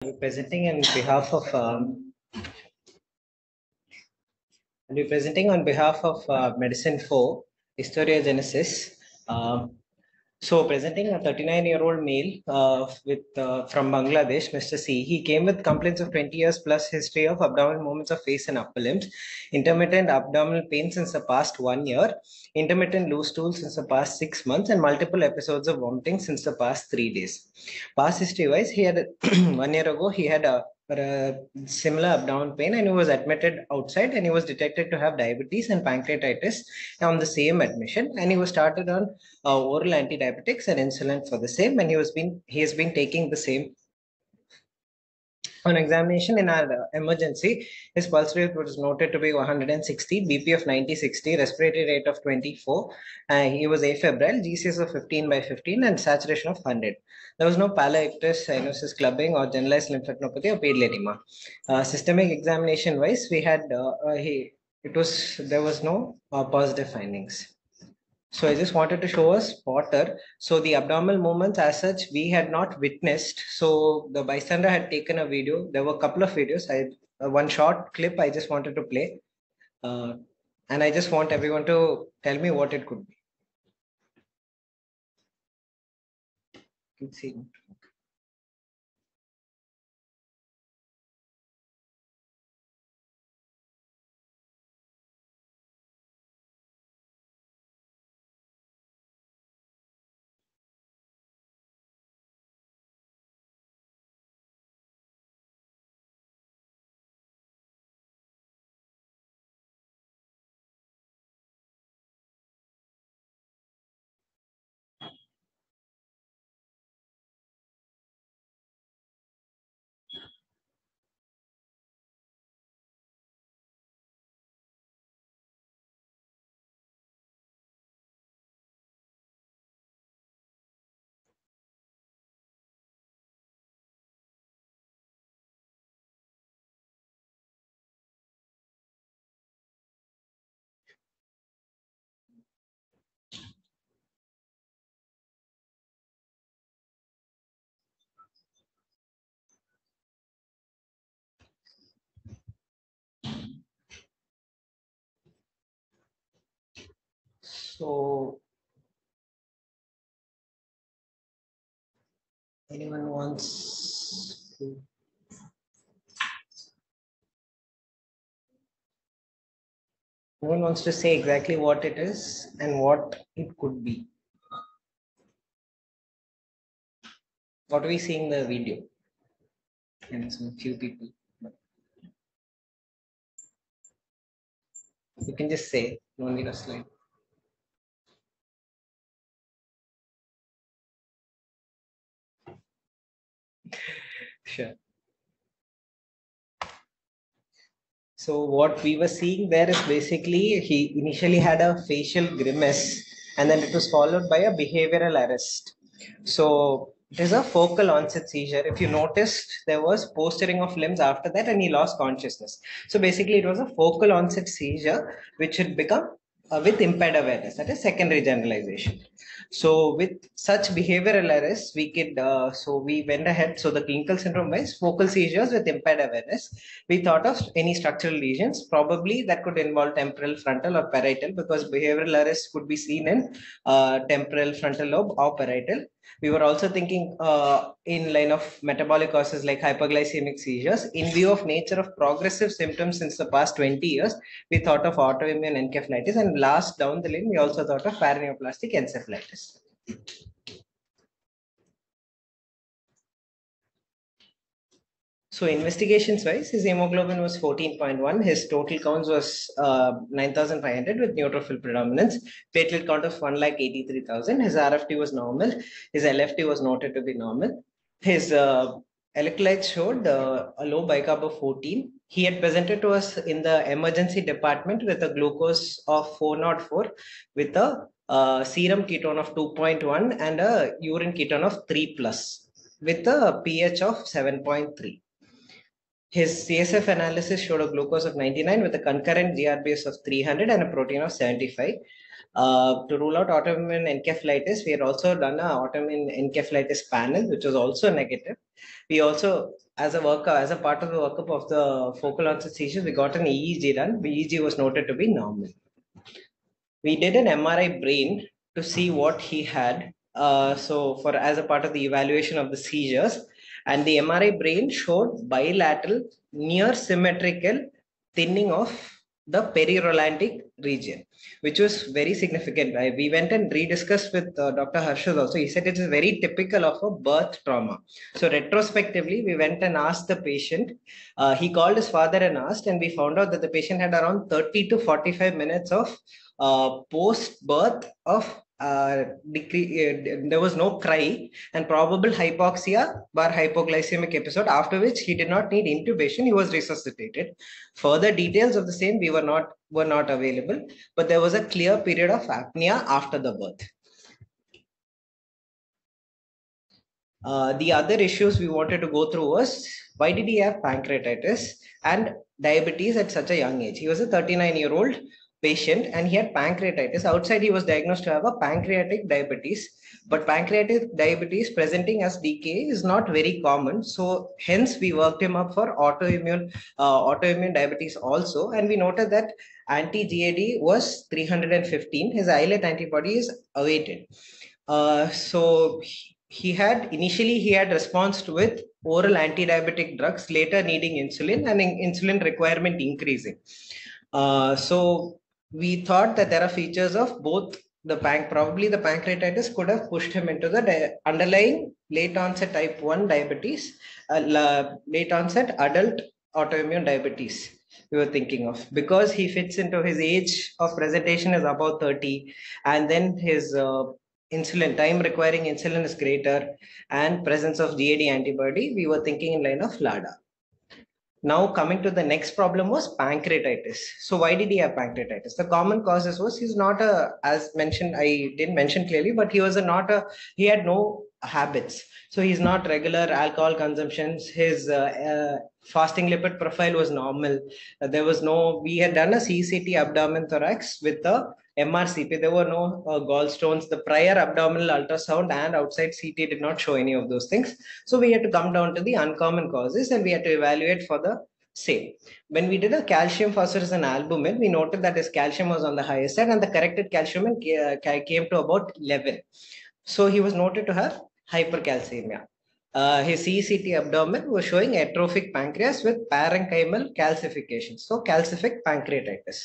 Presenting on behalf of Medicine 4, Istoria Gennisis. So presenting a 39-year-old male from Bangladesh, Mr. C. He came with complaints of 20 years plus history of abdominal movements of face and upper limbs, intermittent abdominal pain since the past 1 year, intermittent loose stool since the past 6 months, and multiple episodes of vomiting since the past 3 days. Past history-wise, he had 1 year ago he had a similar abdominal pain, and he was admitted outside, and he was detected to have diabetes and pancreatitis on the same admission, and he was started on oral antidiabetics and insulin for the same, and he has been taking the same. On examination in our emergency, his pulse rate was noted to be 160, BP of 90/60, respiratory rate of 24. He was afebrile, GCS of 15/15, and saturation of 100. There was no palaectus, cyanosis, clubbing, or generalized lymphadenopathy or pedal edema. Systemic examination wise, we had there was no positive findings. So I just wanted to show a spotter. So the abdominal movements as such, we had not witnessed. So the bystander had taken a video. There were a couple of videos. One short clip I just wanted to play. And I just want everyone to tell me what it could be. You can see. So anyone wants to? No one wants to say exactly what it is and what it could be. What do we see in the video? And some few people. You can just say, no need a slide. Sure. So what we were seeing there is basically he initially had a facial grimace, and then it was followed by a behavioral arrest. So it is a focal onset seizure. If you noticed, there was posturing of limbs after that, and he lost consciousness. So basically, it was a focal onset seizure, which had become with impaired awareness. That is secondary generalization. So with such behavioral arrests, we went ahead. So the clinical syndrome wise, focal seizures with impaired awareness. We thought of any structural lesions, probably that could involve temporal, frontal, or parietal, because behavioral arrests could be seen in temporal, frontal lobe, or parietal. We were also thinking in line of metabolic causes like hyperglycemic seizures. In view of nature of progressive symptoms since the past 20 years, we thought of autoimmune encephalitis, and last down the line, we also thought of paraneoplastic encephalitis. So investigations wise, his hemoglobin was 14.1. His total counts was 9,500 with neutrophil predominance. Platelet count of 1,83,000. His RFT was normal. His LFT was noted to be normal. His electrolytes showed a low bicarb of 14. He had presented to us in the emergency department with a glucose of 404 with a serum ketone of 2.1 and a urine ketone of 3 plus with a pH of 7.3. His CSF analysis showed a glucose of 99 with a concurrent GRBS of 300 and a protein of 75. To rule out autoimmune encephalitis, we had also done an autoimmune encephalitis panel, which was also negative. We also as a part of the workup of the focal onset seizures, we got an EEG done. The EEG was noted to be normal. We did an MRI brain to see what he had. So for as a part of the evaluation of the seizures, and the MRI brain showed bilateral near symmetrical thinning of the perirolantic region, which was very significant. We went and rediscussed with Dr. Harshad also. He said it is very typical of a birth trauma. So retrospectively, we went and asked the patient. He called his father and asked, and we found out that the patient had around 30 to 45 minutes of post birth of there was no cry and probable hypoxia bar hypoglycemic episode, after which he did not need intubation. He was resuscitated. Further details of the same we were not available, but there was a clear period of apnea after the birth. The other issues we wanted to go through was, why did he have pancreatitis and diabetes at such a young age? He was a 39-year-old patient and he had pancreatitis. Outside, he was diagnosed to have a pancreatic diabetes, but pancreatic diabetes presenting as DKA is not very common. So hence we worked him up for autoimmune diabetes also. And we noted that anti-GAD was 315. His islet antibody is awaited. So he had response with oral anti-diabetic drugs, later needing insulin and insulin requirement increasing. So we thought that there are features of both probably the pancreatitis could have pushed him into the underlying late onset type 1 diabetes, late onset adult autoimmune diabetes we were thinking of, because he fits into his age of presentation is about 30, and then his insulin time requiring insulin is greater, and presence of GAD antibody, we were thinking in line of LADA. Now coming to the next problem was pancreatitis. So why did he have pancreatitis? The common causes was he's not as mentioned, I didn't mention clearly, but he had no habits. So he's not regular alcohol consumptions. His fasting lipid profile was normal. We had done a CCT abdomen thorax with the MRCP. There were no gallstones. The prior abdominal ultrasound and outside CT did not show any of those things. So we had to come down to the uncommon causes and we had to evaluate for the same. When we did a calcium, phosphorus and albumin, we noted that his calcium was on the higher side and the corrected calcium came to about 11. So he was noted to have hypercalcemia. His CCT abdomen was showing atrophic pancreas with parenchymal calcification. So calcific pancreatitis.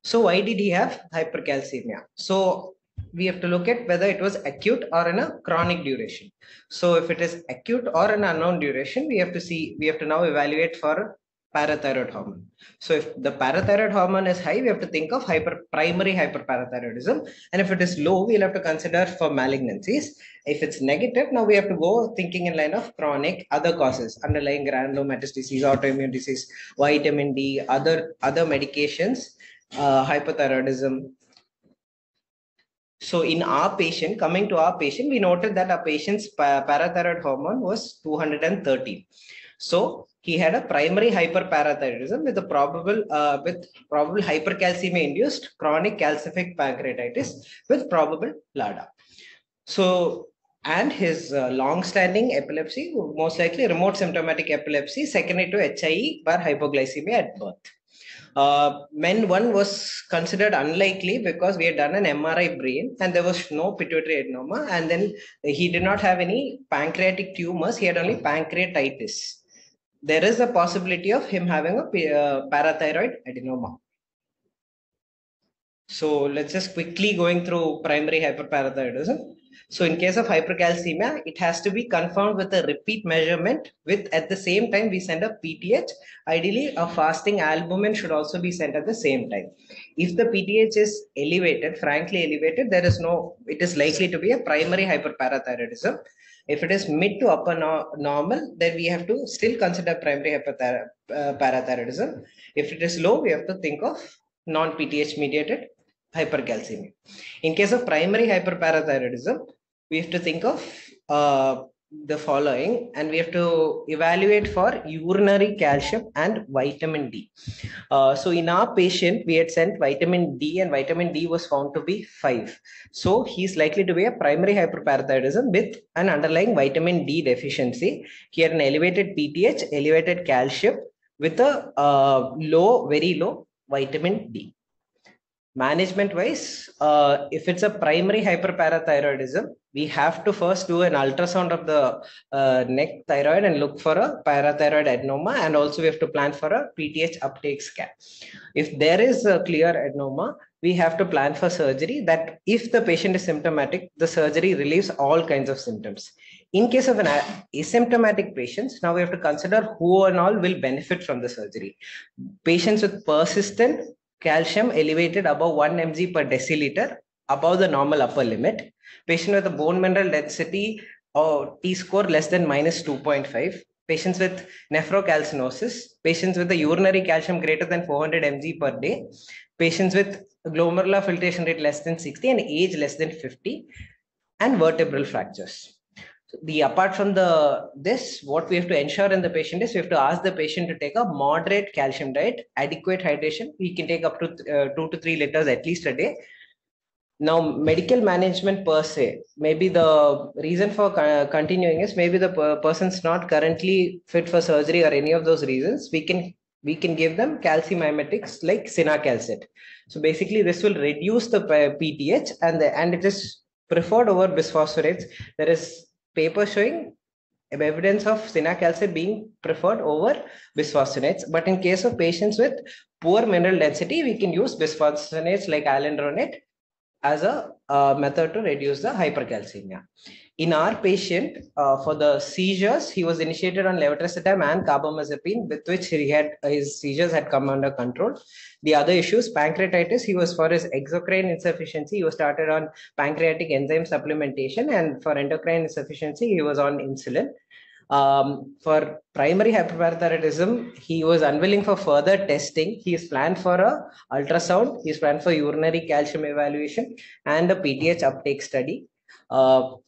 So why did he have hypercalcemia? So we have to look at whether it was acute or in a chronic duration. So if it is acute or an unknown duration, we have to now evaluate for parathyroid hormone. So if the parathyroid hormone is high, we have to think of primary hyperparathyroidism. And if it is low, we'll have to consider for malignancies. If it's negative, now we have to go thinking in line of chronic other causes, underlying granulomatous disease, autoimmune disease, vitamin D, other medications, hypothyroidism. So in coming to our patient, we noted that our patient's parathyroid hormone was 213. So he had a primary hyperparathyroidism with probable hypercalcemia induced chronic calcific pancreatitis with probable LADA. So, and his long-standing epilepsy, most likely remote symptomatic epilepsy, secondary to HIE bar hypoglycemia at birth. Men 1 was considered unlikely because we had done an MRI brain and there was no pituitary adenoma, and then he did not have any pancreatic tumors, he had only pancreatitis. There is a possibility of him having a parathyroid adenoma. So let's just quickly going through primary hyperparathyroidism. So in case of hypercalcemia, it has to be confirmed with a repeat measurement with, at the same time, we send a PTH. Ideally, a fasting albumin should also be sent at the same time. If the PTH is elevated, frankly elevated, it is likely to be a primary hyperparathyroidism. If it is mid to upper normal, then we have to still consider primary hyperparathyroidism. If it is low, we have to think of non-PTH mediated hypercalcemia. In case of primary hyperparathyroidism, we have to think of the following, and we have to evaluate for urinary calcium and vitamin D. So in our patient, we had sent vitamin D, and vitamin D was found to be 5. So he's likely to be a primary hyperparathyroidism with an underlying vitamin D deficiency. He had an elevated PTH, elevated calcium with a very low vitamin D. Management wise, if it's a primary hyperparathyroidism, we have to first do an ultrasound of the neck thyroid and look for a parathyroid adenoma, and also we have to plan for a PTH uptake scan. If there is a clear adenoma, we have to plan for surgery. That if the patient is symptomatic, the surgery relieves all kinds of symptoms. In case of an asymptomatic patients, now we have to consider who and all will benefit from the surgery. Patients with persistent calcium elevated above 1 mg per deciliter, above the normal upper limit. Patient with a bone mineral density or T-score less than -2.5. Patients with nephrocalcinosis. Patients with a urinary calcium greater than 400 mg per day. Patients with glomerular filtration rate less than 60 and age less than 50. And vertebral fractures. Apart from this, what we have to ensure in the patient is we have to ask the patient to take a moderate calcium diet, adequate hydration. We can take up to 2 to 3 liters at least a day. Now, medical management per se, maybe the reason for continuing is maybe the person's not currently fit for surgery or any of those reasons. We can give them calcium mimetics like cinacalcet. So basically, this will reduce the PTH and it is preferred over bisphosphonates. There is paper showing evidence of cinacalcet being preferred over bisphosphonates. But in case of patients with poor mineral density, we can use bisphosphonates like alendronate as a method to reduce the hypercalcemia. In our patient, for the seizures, he was initiated on levetiracetam and carbamazepine, with which his seizures had come under control. The other issues, pancreatitis, he was for his exocrine insufficiency, he was started on pancreatic enzyme supplementation, and for endocrine insufficiency, he was on insulin. For primary hyperparathyroidism, he was unwilling for further testing. He is planned for a ultrasound. He is planned for urinary calcium evaluation and a PTH uptake study. So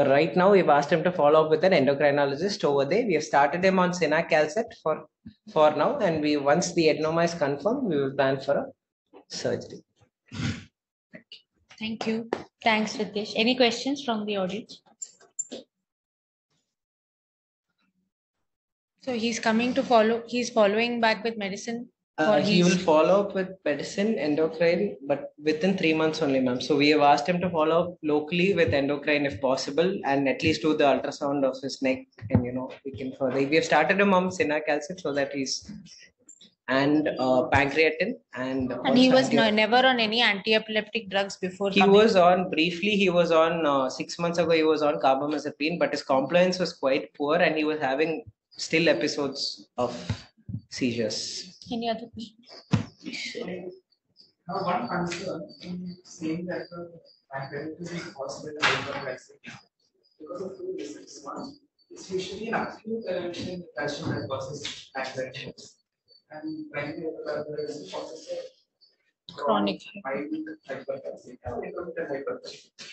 right now we've asked him to follow up with an endocrinologist over there. We have started him on cinacalcet for now, and once the adenoma is confirmed, we will plan for a surgery. Thank you. Thanks, Ritesh. Any questions from the audience? So he's following back with medicine? He will follow up with medicine, endocrine, but within 3 months only, ma'am. So we have asked him to follow up locally with endocrine if possible, and at least do the ultrasound of his neck, and we can further. We have started him on cinacalcet so that and pancreatin, and he was never on any anti-epileptic drugs before. He was on 6 months ago. He was on carbamazepine, but his compliance was quite poor, and he was having still episodes of seizures. Any other questions? Now, one concern in saying that the pancreatitis is caused by the hyperglycemia because of 2 reasons. One, it's usually an acute elevation in calcium that causes pancreatitis, and primary hyperparathyroidism causes a chronic hypercalcemia or intermittent hypercalcemia.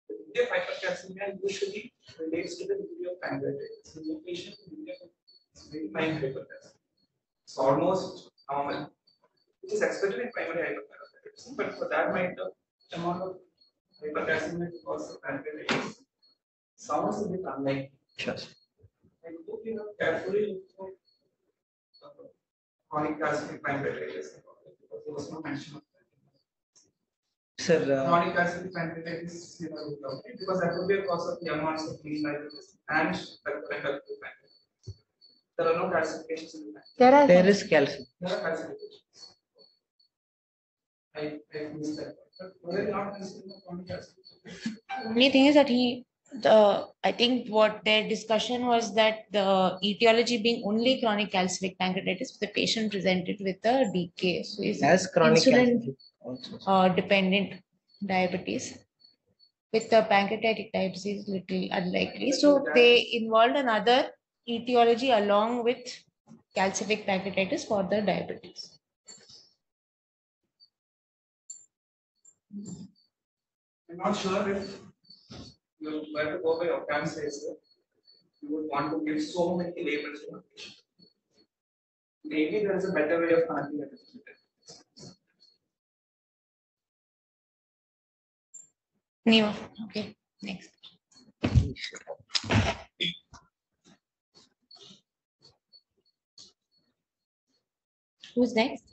The degree of hypercalcemia usually relates to the degree of pancreatitis. In the patient, it's very mild hypercalcemia. It's almost normal, which is expected in primary hyperparathyroidism, but for that might the amount of hypercalcemia because of pancreatitis sounds a bit unlikely. Sure. I hope you have carefully looked for chronic calcific pancreatitis because there was no mention of that. Sir, chronic calcific pancreatitis, because that would be a cause of the amounts of lean nitrogen and pancreatitis. There are no calcifications in the pancreas. There is calcium. There are calcifications. I missed that. But were they not considering chronic calcification? Only thing is that I think what their discussion was that the etiology being only chronic calcific pancreatitis, the patient presented with a DK. So is chronic insulin dependent diabetes. With the pancreatic diabetes, little unlikely. So they involved another etiology along with calcific pancreatitis for the diabetes. I'm not sure if you were to go by Occam's razor, you would want to give so many labels to one patient. Maybe there is a better way of handling it. New. Okay. Next. Who's next?